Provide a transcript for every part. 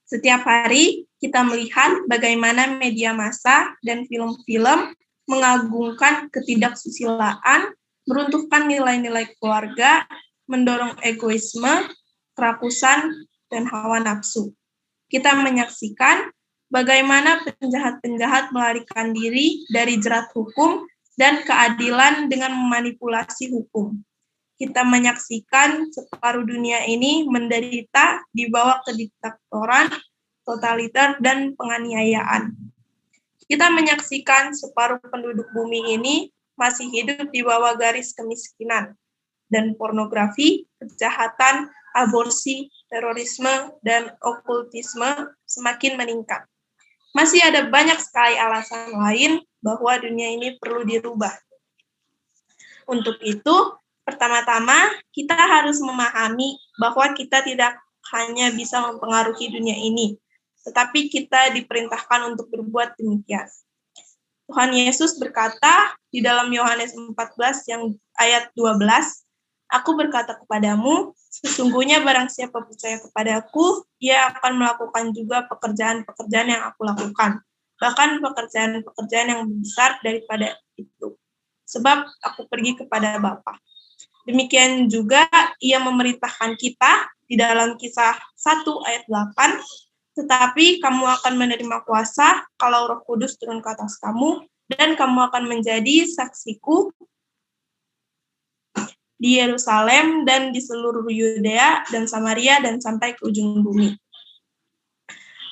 Setiap hari kita melihat bagaimana media massa dan film-film mengagungkan ketidaksusilaan, meruntuhkan nilai-nilai keluarga, mendorong egoisme, kerakusan, dan hawa nafsu. Kita menyaksikan bagaimana penjahat-penjahat melarikan diri dari jerat hukum dan keadilan dengan memanipulasi hukum. Kita menyaksikan separuh dunia ini menderita di bawah kediktatoran, totaliter, dan penganiayaan. Kita menyaksikan separuh penduduk bumi ini masih hidup di bawah garis kemiskinan, dan pornografi, kejahatan, aborsi, terorisme, dan okultisme semakin meningkat. Masih ada banyak sekali alasan lain bahwa dunia ini perlu dirubah. Untuk itu, pertama-tama, kita harus memahami bahwa kita tidak hanya bisa mempengaruhi dunia ini, tetapi kita diperintahkan untuk berbuat demikian. Tuhan Yesus berkata di dalam Yohanes 14 yang ayat 12, "Aku berkata kepadamu, sesungguhnya barang siapa percaya kepadaku, ia akan melakukan juga pekerjaan-pekerjaan yang aku lakukan, bahkan pekerjaan-pekerjaan yang besar daripada itu. Sebab aku pergi kepada Bapa." Demikian juga ia memerintahkan kita di dalam Kisah 1 ayat 8, "Tetapi kamu akan menerima kuasa kalau Roh Kudus turun ke atas kamu, dan kamu akan menjadi saksiku di Yerusalem dan di seluruh Yudea dan Samaria dan sampai ke ujung bumi."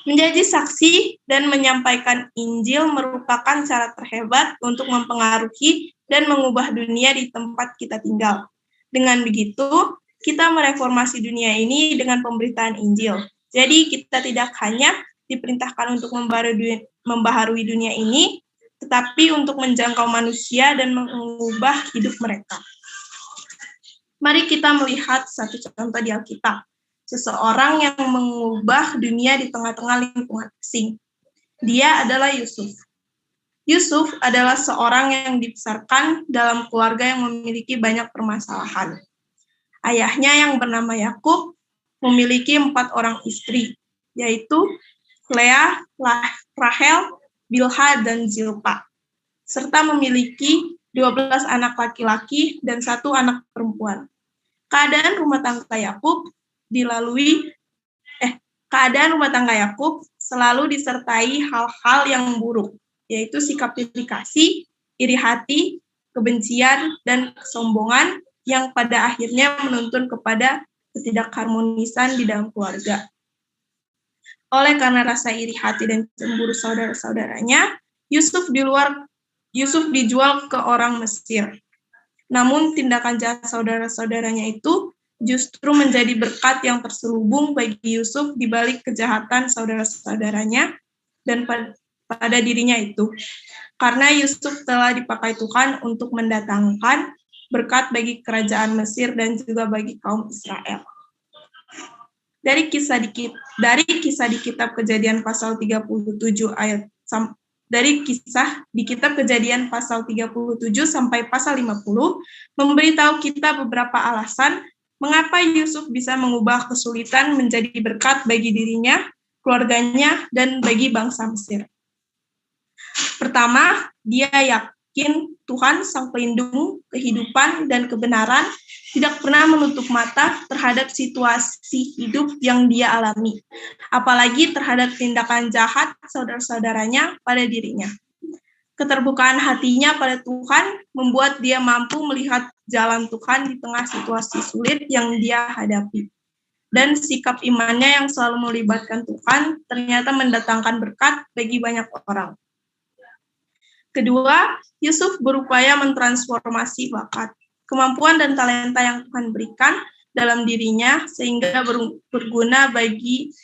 Menjadi saksi dan menyampaikan Injil merupakan cara terhebat untuk mempengaruhi dan mengubah dunia di tempat kita tinggal. Dengan begitu, kita mereformasi dunia ini dengan pemberitaan Injil. Jadi kita tidak hanya diperintahkan untuk membaharui dunia ini, tetapi untuk menjangkau manusia dan mengubah hidup mereka. Mari kita melihat satu contoh di Alkitab. Seseorang yang mengubah dunia di tengah-tengah lingkungan asing. Dia adalah Yusuf. Yusuf adalah seorang yang dibesarkan dalam keluarga yang memiliki banyak permasalahan. Ayahnya yang bernama Yakub memiliki 4 orang istri, yaitu Lea, Rahel, Bilha, dan Zilpa, serta memiliki 12 anak laki-laki dan 1 anak perempuan. Keadaan rumah tangga Yakub selalu disertai hal-hal yang buruk, yaitu sikap iri kasih, iri hati, kebencian, dan kesombongan yang pada akhirnya menuntun kepada ketidakharmonisan di dalam keluarga. Oleh karena rasa iri hati dan cemburu saudara-saudaranya, Yusuf dijual ke orang Mesir. Namun tindakan jahat saudara-saudaranya itu justru menjadi berkat yang terselubung bagi Yusuf di balik kejahatan saudara-saudaranya dan pada dirinya itu. Karena Yusuf telah dipakai Tuhan untuk mendatangkan berkat bagi kerajaan Mesir dan juga bagi kaum Israel. Dari kisah di kitab Kejadian pasal 37 sampai pasal 50 memberitahu kita beberapa alasan mengapa Yusuf bisa mengubah kesulitan menjadi berkat bagi dirinya, keluarganya, dan bagi bangsa Mesir. Pertama, dia yakin Tuhan Sang Pelindung kehidupan dan kebenaran tidak pernah menutup mata terhadap situasi hidup yang dia alami, apalagi terhadap tindakan jahat saudara-saudaranya pada dirinya. Keterbukaan hatinya pada Tuhan membuat dia mampu melihat jalan Tuhan di tengah situasi sulit yang dia hadapi. Dan sikap imannya yang selalu melibatkan Tuhan ternyata mendatangkan berkat bagi banyak orang. Kedua, Yusuf berupaya mentransformasi bakat, kemampuan dan talenta yang Tuhan berikan dalam dirinya sehingga berguna bagi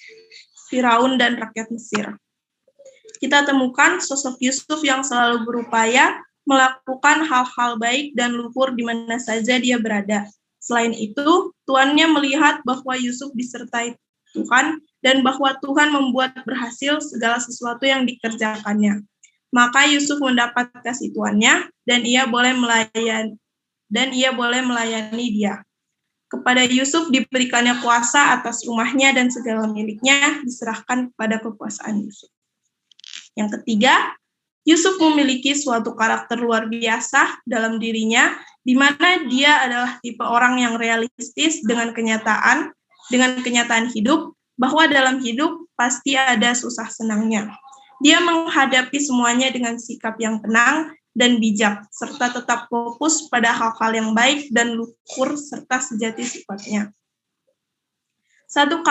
Firaun dan rakyat Mesir. Kita temukan sosok Yusuf yang selalu berupaya melakukan hal-hal baik dan luhur di mana saja dia berada. Selain itu, tuannya melihat bahwa Yusuf disertai Tuhan dan bahwa Tuhan membuat berhasil segala sesuatu yang dikerjakannya. Maka Yusuf mendapat kasih tuannya dan ia boleh melayani dia. Kepada Yusuf diberikannya kuasa atas rumahnya dan segala miliknya diserahkan kepada kekuasaan Yusuf. Yang ketiga, Yusuf memiliki suatu karakter luar biasa dalam dirinya, di mana dia adalah tipe orang yang realistis dengan kenyataan hidup, bahwa dalam hidup pasti ada susah senangnya. Dia menghadapi semuanya dengan sikap yang tenang dan bijak, serta tetap fokus pada hal-hal yang baik dan luhur serta sejati sifatnya. Satu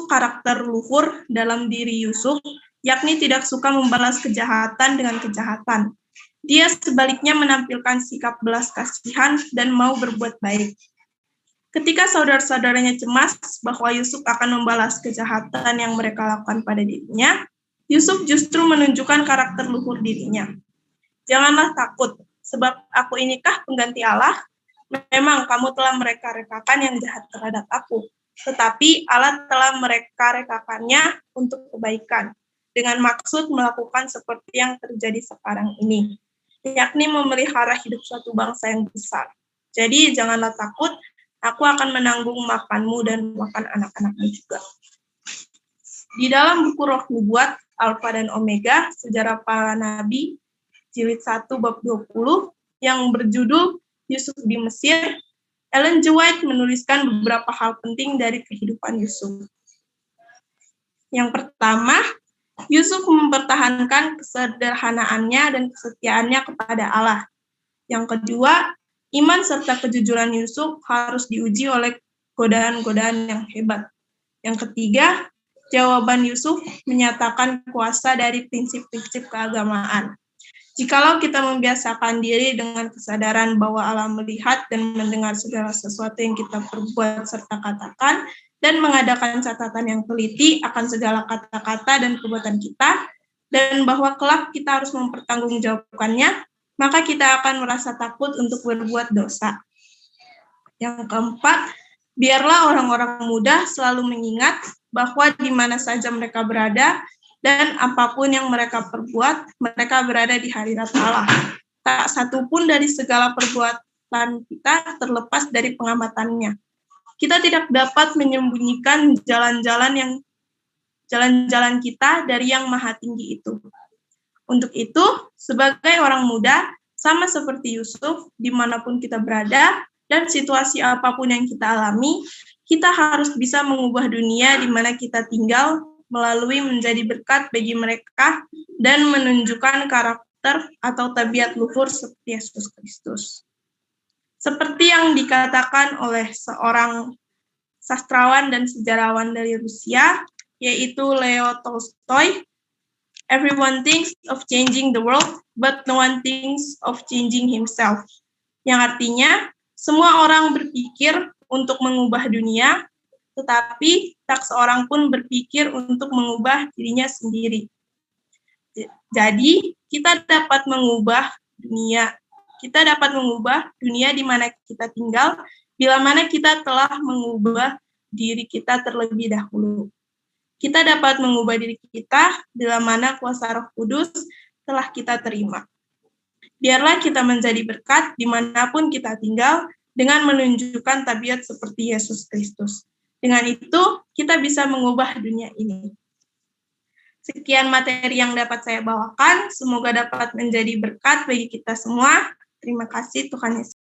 karakter luhur dalam diri Yusuf, yakni tidak suka membalas kejahatan dengan kejahatan. Dia sebaliknya menampilkan sikap belas kasihan dan mau berbuat baik. Ketika saudara-saudaranya cemas bahwa Yusuf akan membalas kejahatan yang mereka lakukan pada dirinya, Yusuf justru menunjukkan karakter luhur dirinya. Janganlah takut, sebab aku inikah pengganti Allah? Memang kamu telah mereka-rekakan yang jahat terhadap aku, tetapi Allah telah mereka-rekakannya untuk kebaikan, dengan maksud melakukan seperti yang terjadi sekarang ini, yakni memelihara hidup suatu bangsa yang besar. Jadi janganlah takut, aku akan menanggung makanmu dan makan anak-anakmu juga. Di dalam buku Roh Nubuat, Alfa dan Omega, Sejarah Para Nabi, Jilid 1 bab 20, yang berjudul Yusuf di Mesir, Ellen G. White menuliskan beberapa hal penting dari kehidupan Yusuf. Yang pertama, Yusuf mempertahankan kesederhanaannya dan kesetiaannya kepada Allah. Yang kedua, iman serta kejujuran Yusuf harus diuji oleh godaan-godaan yang hebat. Yang ketiga, jawaban Yusuf menyatakan kuasa dari prinsip-prinsip keagamaan. Jikalau kita membiasakan diri dengan kesadaran bahwa Allah melihat dan mendengar segala sesuatu yang kita perbuat serta katakan, dan mengadakan catatan yang teliti akan segala kata-kata dan perbuatan kita, dan bahwa kelak kita harus mempertanggungjawabkannya, maka kita akan merasa takut untuk berbuat dosa. Yang keempat, biarlah orang-orang muda selalu mengingat bahwa di mana saja mereka berada, dan apapun yang mereka perbuat, mereka berada di hadirat Allah. Tak satu pun dari segala perbuatan kita terlepas dari pengamatannya. Kita tidak dapat menyembunyikan jalan-jalan kita dari yang maha tinggi itu. Untuk itu, sebagai orang muda, sama seperti Yusuf, dimanapun kita berada, dan situasi apapun yang kita alami, kita harus bisa mengubah dunia di mana kita tinggal, melalui menjadi berkat bagi mereka dan menunjukkan karakter atau tabiat luhur seperti Yesus Kristus. Seperti yang dikatakan oleh seorang sastrawan dan sejarawan dari Rusia, yaitu Leo Tolstoy, everyone thinks of changing the world, but no one thinks of changing himself. Yang artinya, semua orang berpikir untuk mengubah dunia, tetapi tak seorang pun berpikir untuk mengubah dirinya sendiri. Jadi, kita dapat mengubah dunia. Kita dapat mengubah dunia di mana kita tinggal, bila mana kita telah mengubah diri kita terlebih dahulu. Kita dapat mengubah diri kita bila mana kuasa Roh Kudus telah kita terima. Biarlah kita menjadi berkat dimanapun kita tinggal dengan menunjukkan tabiat seperti Yesus Kristus. Dengan itu, kita bisa mengubah dunia ini. Sekian materi yang dapat saya bawakan. Semoga dapat menjadi berkat bagi kita semua. Terima kasih, Tuhan Yesus.